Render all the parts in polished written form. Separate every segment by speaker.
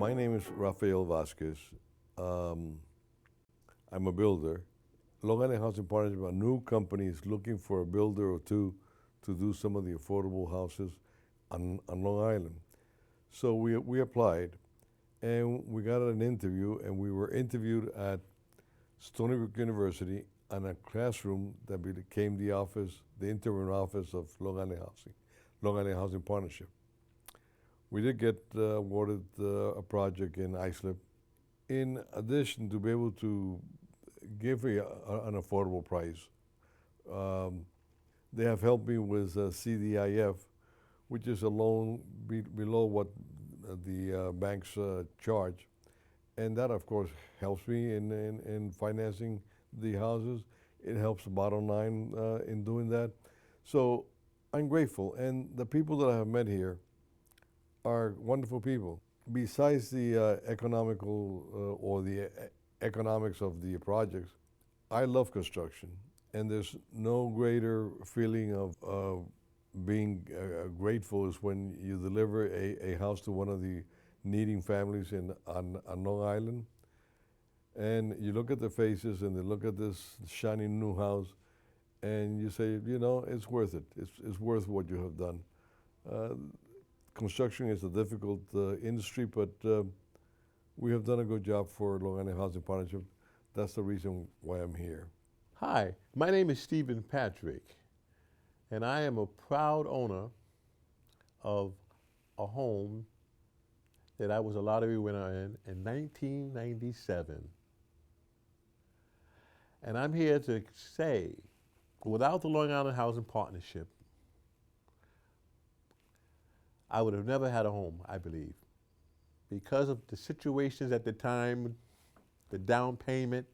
Speaker 1: My name is Rafael Vasquez. I'm a builder. Long Island Housing Partnership, a new company, is looking for a builder or two to do some of the affordable houses on Long Island. So we applied and we got an interview, and we were interviewed at Stony Brook University in a classroom that became the office, the interim office of Long Island Housing Partnership. We did get awarded a project in Islip. In addition, to be able to give an affordable price, they have helped me with CDIF, which is a loan below what the banks charge. And that, of course, helps me in financing the houses. It helps the bottom line in doing that. So I'm grateful. And the people that I have met here are wonderful people. Besides the economical or the economics of the projects, I love construction. And there's no greater feeling of being grateful is when you deliver a house to one of the needing families on Long Island. And you look at the faces and they look at this shiny new house and you say, you know, it's worth it. It's worth what you have done. Construction is a difficult industry, but we have done a good job for Long Island Housing Partnership. That's the reason why I'm here.
Speaker 2: Hi, my name is Stephen Patrick, and I am a proud owner of a home that I was a lottery winner in 1997. And I'm here to say, without the Long Island Housing Partnership, I would have never had a home, I believe. Because of the situations at the time, the down payment,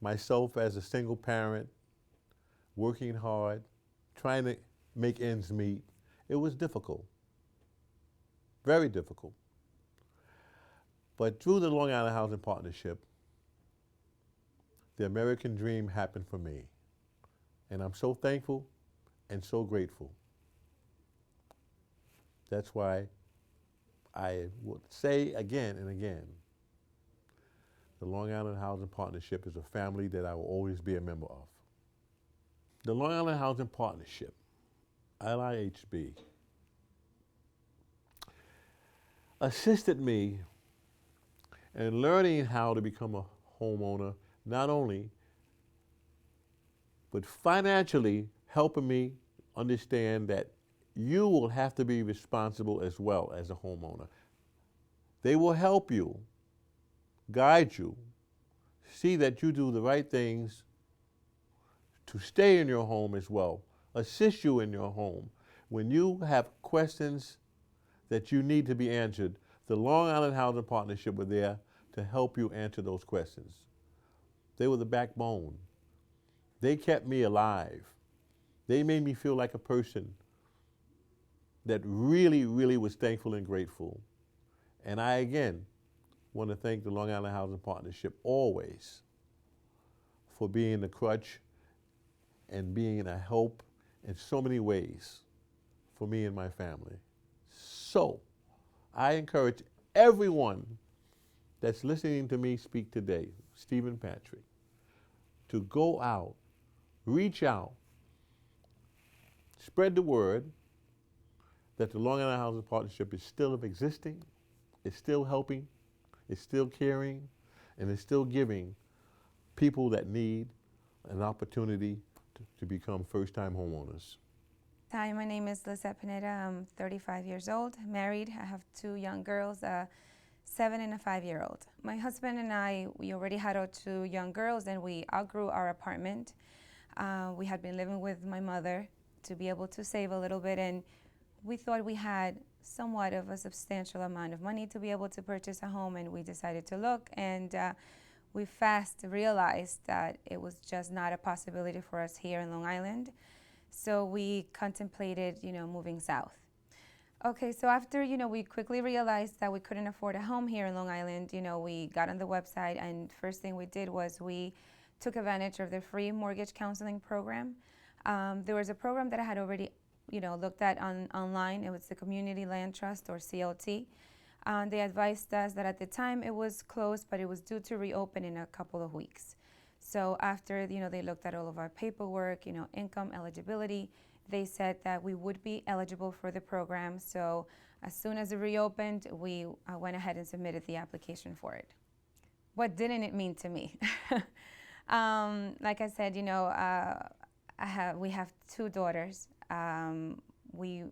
Speaker 2: myself as a single parent, working hard, trying to make ends meet, it was difficult, very difficult. But through the Long Island Housing Partnership, the American dream happened for me. And I'm so thankful and so grateful. That's why I would say again and again, the Long Island Housing Partnership is a family that I will always be a member of. The Long Island Housing Partnership, LIHP, assisted me in learning how to become a homeowner, not only, but financially helping me understand that you will have to be responsible as well as a homeowner. They will help you, guide you, see that you do the right things to stay in your home as well, assist you in your home. When you have questions that you need to be answered, the Long Island Housing Partnership were there to help you answer those questions. They were the backbone. They kept me alive. They made me feel like a person that really, really was thankful and grateful. And I, again, want to thank the Long Island Housing Partnership always for being the crutch and being a help in so many ways for me and my family. So, I encourage everyone that's listening to me speak today, Stephen Patrick, to go out, reach out, spread the word that the Long Island Housing Partnership is still existing, it's still helping, it's still caring, and it's still giving people that need an opportunity to become first-time homeowners.
Speaker 3: Hi, my name is Lisa Pineda. I'm 35 years old, married. I have two young girls, a 7 and a 5-year-old. My husband and I, we already had our two young girls and we outgrew our apartment. We had been living with my mother to be able to save a little bit, and we thought we had somewhat of a substantial amount of money to be able to purchase a home, and we decided to look, and we fast realized that it was just not a possibility for us here in Long Island. So we contemplated, moving south. Okay, so after, we quickly realized that we couldn't afford a home here in Long Island, we got on the website, and first thing we did was we took advantage of the free mortgage counseling program. There was a program that I had already, looked at online. It was the Community Land Trust, or CLT. They advised us that at the time it was closed, but it was due to reopen in a couple of weeks. So after, they looked at all of our paperwork, income, eligibility, they said that we would be eligible for the program. So as soon as it reopened, we went ahead and submitted the application for it. What didn't it mean to me? Like I said, we have 2 daughters. We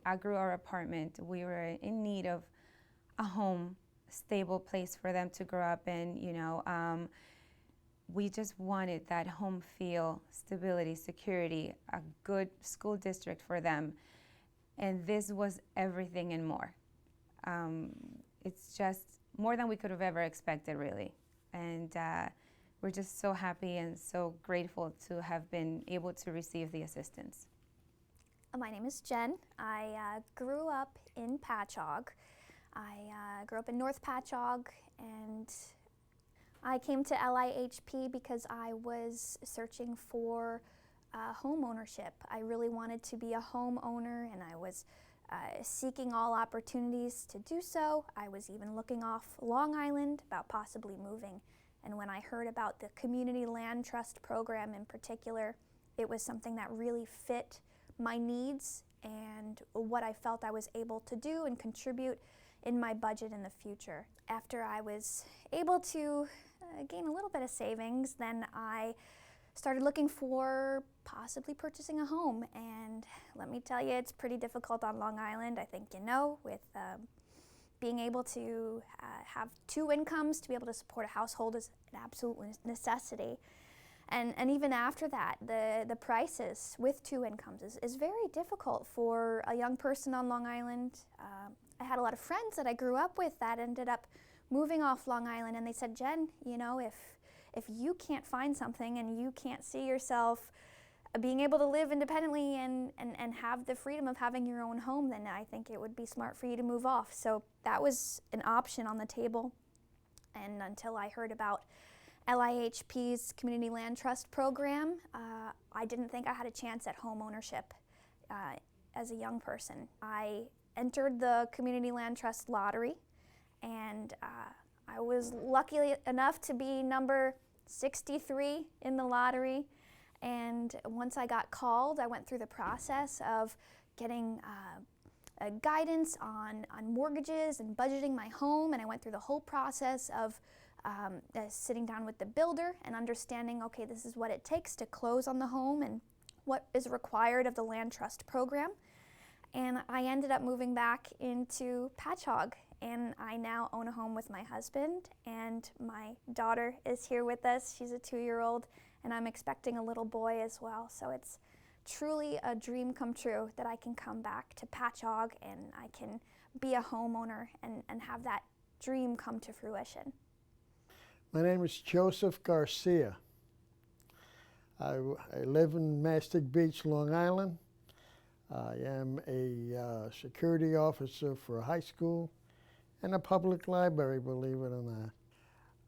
Speaker 3: outgrew our apartment. We were in need of a home, stable place for them to grow up in. We just wanted that home feel, stability, security, a good school district for them. And this was everything and more. It's just more than we could have ever expected, really. And we're just so happy and so grateful to have been able to receive the assistance.
Speaker 4: My name is Jen. I grew up in Patchogue. I grew up in North Patchogue, and I came to LIHP because I was searching for home ownership. I really wanted to be a homeowner, and I was seeking all opportunities to do so. I was even looking off Long Island about possibly moving. And when I heard about the Community Land Trust program in particular, it was something that really fit my needs and what I felt I was able to do and contribute in my budget in the future. After I was able to gain a little bit of savings, then I started looking for possibly purchasing a home. And let me tell you, it's pretty difficult on Long Island, I think with being able to have 2 incomes to be able to support a household is an absolute necessity. And even after that, the prices with 2 incomes is very difficult for a young person on Long Island. I had a lot of friends that I grew up with that ended up moving off Long Island, and they said, Jen, if you can't find something and you can't see yourself being able to live independently and have the freedom of having your own home, then I think it would be smart for you to move off. So that was an option on the table. And until I heard about LIHP's Community Land Trust program, I didn't think I had a chance at home ownership as a young person. I entered the Community Land Trust lottery, and I was lucky enough to be number 63 in the lottery. And once I got called, I went through the process of getting guidance on mortgages and budgeting my home, and I went through the whole process of sitting down with the builder and understanding, okay, this is what it takes to close on the home and what is required of the land trust program. And I ended up moving back into Patchogue, and I now own a home with my husband, and my daughter is here with us. She's a 2-year-old, and I'm expecting a little boy as well. So it's truly a dream come true that I can come back to Patchogue and I can be a homeowner and have that dream come to fruition.
Speaker 5: My name is Joseph Garcia. I live in Mastic Beach, Long Island. I am a security officer for a high school and a public library, believe it or not.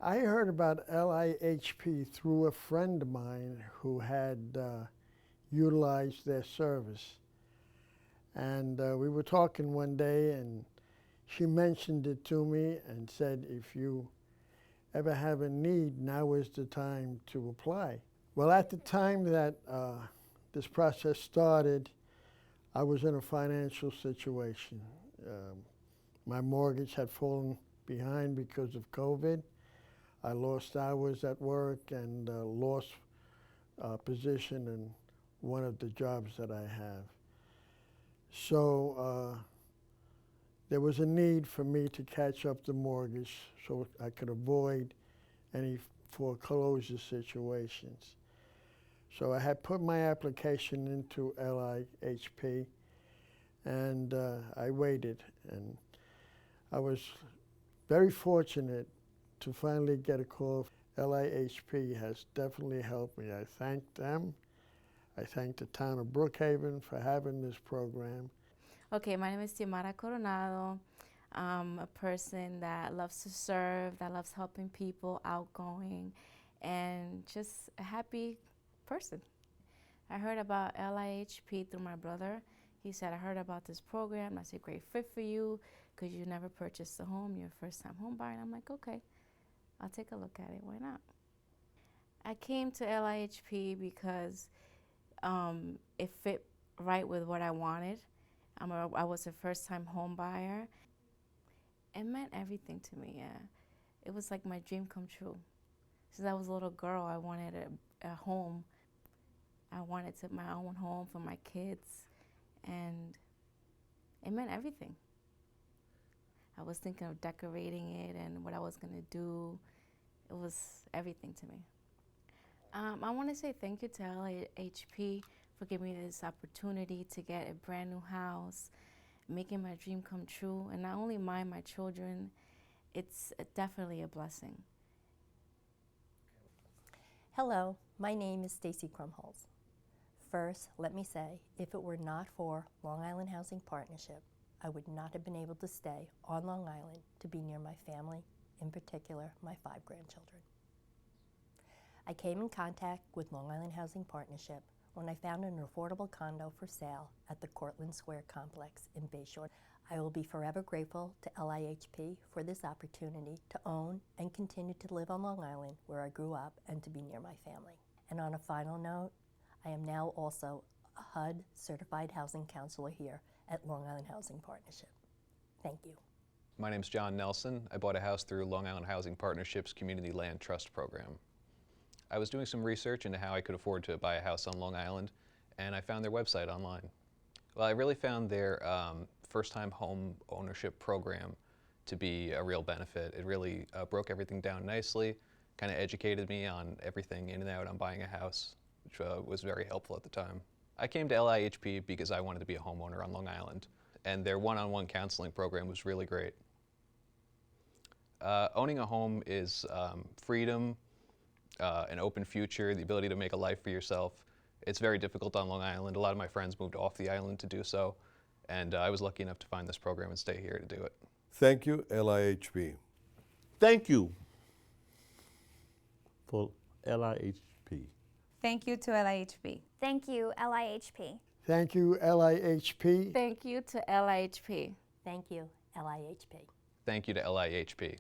Speaker 5: I heard about LIHP through a friend of mine who had utilized their service. And we were talking one day, and she mentioned it to me and said, if you ever have a need, now is the time to apply. Well, at the time that this process started, I was in a financial situation. My mortgage had fallen behind because of COVID. I lost hours at work and lost position in one of the jobs that I have. So there was a need for me to catch up the mortgage so I could avoid any foreclosure situations. So I had put my application into LIHP, and I waited, and I was very fortunate to finally get a call. LIHP has definitely helped me. I thank them. I thank the town of Brookhaven for having this program.
Speaker 6: Okay, my name is Xiomara Coronado. I'm a person that loves to serve, that loves helping people, outgoing, and just a happy person. I heard about LIHP through my brother. He said, I heard about this program. That's a great fit for you because you never purchased a home. You're a first-time home buyer. And I'm like, okay, I'll take a look at it. Why not? I came to LIHP because it fit right with what I wanted. I was a first-time home buyer. It meant everything to me, yeah. It was like my dream come true. Since I was a little girl, I wanted a home. I wanted my own home for my kids, and it meant everything. I was thinking of decorating it and what I was gonna do. It was everything to me. I want to say thank you to LIHP for giving me this opportunity to get a brand new house, making my dream come true, and not only mine, my children. It's definitely a blessing.
Speaker 7: Hello, my name is Stacy Krumholz. First, let me say, if it were not for Long Island Housing Partnership, I would not have been able to stay on Long Island to be near my family, in particular, my 5 grandchildren. I came in contact with Long Island Housing Partnership when I found an affordable condo for sale at the Cortlandt Square complex in Bayshore. I will be forever grateful to LIHP for this opportunity to own and continue to live on Long Island where I grew up and to be near my family. And on a final note, I am now also a HUD certified housing counselor here at Long Island Housing Partnership. Thank you.
Speaker 8: My name's John Nelson. I bought a house through Long Island Housing Partnership's Community Land Trust Program. I was doing some research into how I could afford to buy a house on Long Island, and I found their website online. Well, I really found their first-time home ownership program to be a real benefit. It really broke everything down nicely, kind of educated me on everything in and out on buying a house, which was very helpful at the time. I came to LIHP because I wanted to be a homeowner on Long Island, and their one-on-one counseling program was really great. Owning a home is freedom, an open future, the ability to make a life for yourself. It's very difficult on Long Island. A lot of my friends moved off the island to do so, and I was lucky enough to find this program and stay here to do it.
Speaker 1: Thank you, LIHP.
Speaker 2: Thank you for LIHP.
Speaker 3: Thank you to LIHP.
Speaker 4: Thank you, LIHP.
Speaker 5: Thank you, LIHP.
Speaker 6: Thank you to LIHP.
Speaker 7: Thank you, LIHP.
Speaker 8: Thank you to LIHP.